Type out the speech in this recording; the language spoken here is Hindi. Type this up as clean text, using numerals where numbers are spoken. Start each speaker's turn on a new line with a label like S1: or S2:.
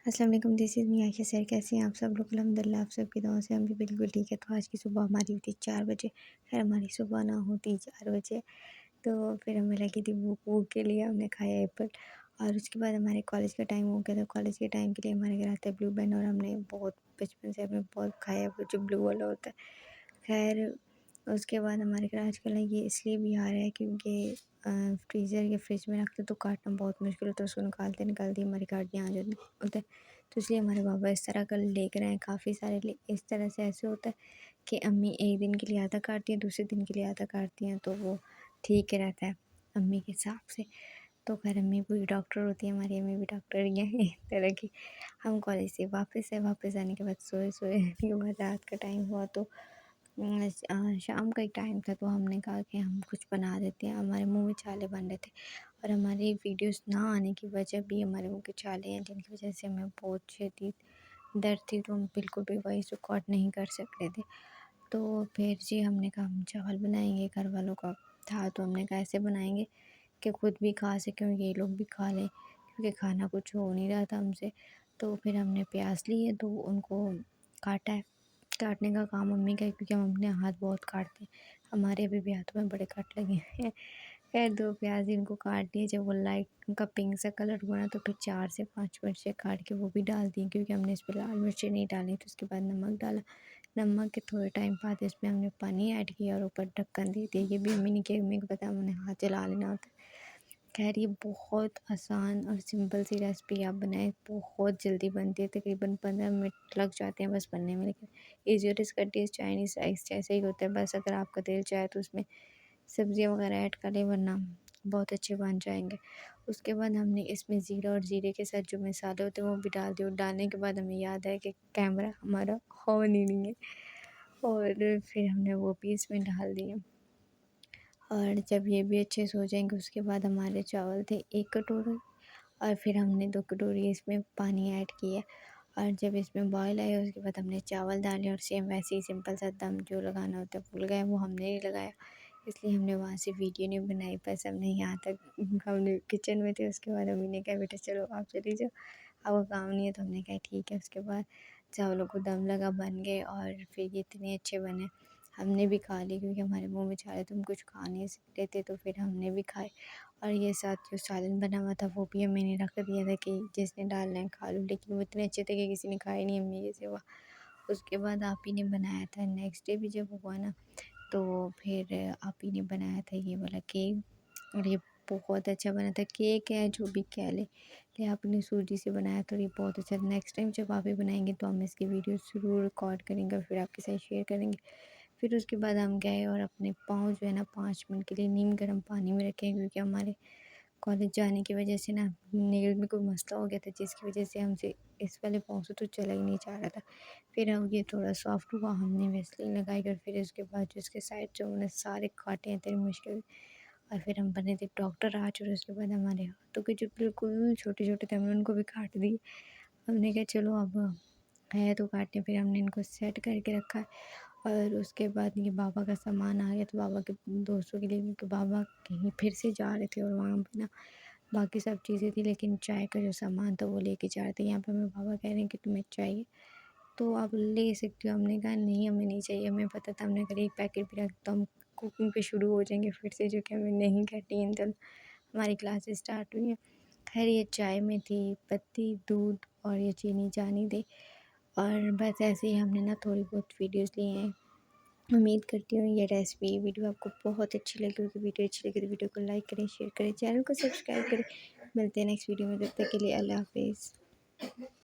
S1: अस्सलाम वालेकुम, this is me Ayesha sir. कैसे हैं आप सब लोग? अल्हम्दुलिल्लाह आप सबकी दुआओं से हम भी बिल्कुल ठीक है। तो आज की सुबह हमारी हुई थी 4 बजे। खैर हमारी सुबह ना होती 4 बजे, तो फिर हमें लगी थी भूख, भूख के लिए हमने खाया एप्पल। और उसके बाद हमारे कॉलेज का टाइम हो गया था। कॉलेज के टाइम के लिए हमारे घर आता है ब्लू बैंड, और हमने बहुत बचपन से हमने बहुत खाया वो जो ब्लू वाला होता है। खैर उसके बाद हमारे घर आजकल ये इसलिए भी आ रहा है क्योंकि फ्रीज़र या फ्रिज में रखते तो काटना बहुत मुश्किल होता है, उसको निकालते निकालते हमारी गाड़ियाँ आ जाती होता है। तो इसलिए हमारे पापा इस तरह का लेकर आए हैं काफ़ी सारे। इस तरह से ऐसे होता है कि अम्मी एक दिन के लिए आधा काटती हैं, दूसरे दिन के लिए आधा काटती हैं, तो वो ठीक रहता है अम्मी के हिसाब से। तो खैर अम्मी पूरी डॉक्टर होती है, हमारी अम्मी भी डॉक्टर ही है एक तरह की। हम कॉलेज से वापस आए, वापस आने के बाद सोए के बाद रात का टाइम हुआ तो शाम का एक टाइम था, तो हमने कहा कि हम कुछ बना देते हैं। हमारे मुंह में छाले बन रहे थे, और हमारी वीडियोस ना आने की वजह भी हमारे मुंह के छाले हैं, जिनकी वजह से हमें बहुत शदीद दर्द थी, तो हम बिल्कुल भी वॉइस रिकॉर्ड नहीं कर सकते थे। तो फिर जी हमने कहा हम चावल बनाएंगे, घर वालों का था तो हमने कहा ऐसे बनाएंगे कि खुद भी खा सकें और ये लोग भी खा लें, क्योंकि खाना कुछ हो नहीं रहा था हमसे। तो फिर हमने प्याज लिए, तो उनको काटा है। काटने का काम मम्मी का है, क्योंकि हम अपने हाथ बहुत काटते हैं। हमारे अभी भी हाथों में बड़े कट लगे हैं। खैर 2 प्याज़ इनको काट दिए, जब वो लाइट उनका पिंक सा कलर हुआ ना, तो फिर 4 से 5 मिर्चें काट के वो भी डाल दी, क्योंकि हमने इसमें लाल मिर्चें नहीं डाली। तो उसके बाद नमक डाला। नमक के थोड़े टाइम बाद इसमें हमने पानी ऐड किया और ऊपर ढक्कन दे दिया। ये भी अम्मी ने किया, अम्मी को पता है, उन्हें हाथ जला लेना होता है। खैर ये बहुत आसान और सिंपल सी रेसिपी आप बनाएं, बहुत जल्दी बनती है, तकरीबन 15 मिनट लग जाते हैं बस बनने में। लेकिन इजी और इसका टेस्ट चाइनीज़ राइस जैसे ही होता है, बस अगर आपका दिल चाहे तो उसमें सब्जियां वगैरह ऐड कर लें, वरना बहुत अच्छे बन जाएंगे। उसके बाद हमने इसमें ज़ीरा और ज़ीरे के साथ जो मसाले होते हैं वो भी डाल दिए, और डालने के बाद हमें याद है कि कैमरा हमारा ऑन ही नहीं है, और फिर हमने वो भी इसमें डाल दिए। और जब ये भी अच्छे से हो जाएंगे, उसके बाद हमारे चावल थे 1 कटोरी, और फिर हमने 2 कटोरी इसमें पानी ऐड किया। और जब इसमें बॉयल आया, उसके बाद हमने चावल डाले, और सेम वैसे ही सिंपल सा दम जो लगाना होता है भूल गए, वो हमने नहीं लगाया, इसलिए हमने वहाँ से वीडियो नहीं बनाई। बस हमने यहाँ तक हमने किचन में थे। उसके बाद मम्मी ने कहा बेटा चलो आप चली जाओ, आपको काम नहीं है, तो हमने कहा ठीक है। उसके बाद चावलों को दम लगा, बन गए, और फिर ये इतने अच्छे बने। हमने भी खा ली, क्योंकि हमारे मुंह में छा रहे थे, हम कुछ खा नहीं सकते थे, तो फिर हमने भी खाए। और ये साथ जो सालन बना हुआ था वो भी मैंने रख दिया था कि जिसने डालना है खा लो, लेकिन वो इतने अच्छे थे कि किसी ने खाए नहीं अम्मी के सिवा। उसके बाद आप ही ने बनाया था नेक्स्ट डे भी जब हुआ ना, तो फिर आप ही ने बनाया था ये वाला केक, और ये बहुत अच्छा बना था। केक है जो भी कह ले, आपने सूजी से बनाया तो ये बहुत अच्छा। नेक्स्ट टाइम जब आप ही बनाएंगे तो हम इसकी वीडियो ज़रूर रिकॉर्ड करेंगे और फिर आपके साथ शेयर करेंगे। फिर उसके बाद हम गए और अपने पाँव जो है ना 5 मिनट के लिए नीम गर्म पानी में रखे, क्योंकि हमारे कॉलेज जाने की वजह से ना नेल में कोई मसला हो गया था, जिसकी वजह से हमसे इस वाले पाँव से तो चला ही नहीं जा रहा था। फिर हम ये थोड़ा सॉफ्ट हुआ, हमने वैसलीन लगाई, और फिर उसके बाद जो इसके साइड जो उन्हें सारे काटे हैं तेरी मुश्किल। और फिर हम बने थे डॉक्टर आज, और उसके बाद हमारे हाथों के जो बिल्कुल छोटे छोटे थे हमने उनको भी काट दिए। हमने कहा चलो अब है तो काटने, फिर हमने इनको सेट करके रखा है। और उसके बाद ये बाबा का सामान आ गया, तो बाबा के दोस्तों के लिए, क्योंकि बाबा कहीं फिर से जा रहे थे, और वहाँ पे ना बाकी सब चीज़ें थी, लेकिन चाय का जो सामान था वो लेके जा रहे थे। यहाँ पे हमें बाबा कह रहे हैं कि तुम्हें चाहिए तो आप ले सकते हो। हमने कहा नहीं हमें नहीं चाहिए, हमें पता था, हमने अगर एक पैकेट भी रख तो हम कुकिंग पे शुरू हो जाएंगे फिर से, जो कि हमें नहीं करनी है। तो हमारी क्लासेस स्टार्ट हुई हैं। खैर ये चाय में थी पत्ती, दूध और ये चीनी जानी थी, और बस ऐसे ही हमने ना थोड़ी बहुत वीडियोस ली हैं। उम्मीद करती हूँ ये रेसिपी वीडियो आपको बहुत अच्छी लगी होगी। वीडियो अच्छी लगी तो वीडियो को लाइक करें, शेयर करें, चैनल को सब्सक्राइब करें। मिलते हैं नेक्स्ट वीडियो में, तब तक के लिए अल्लाह हाफिज़।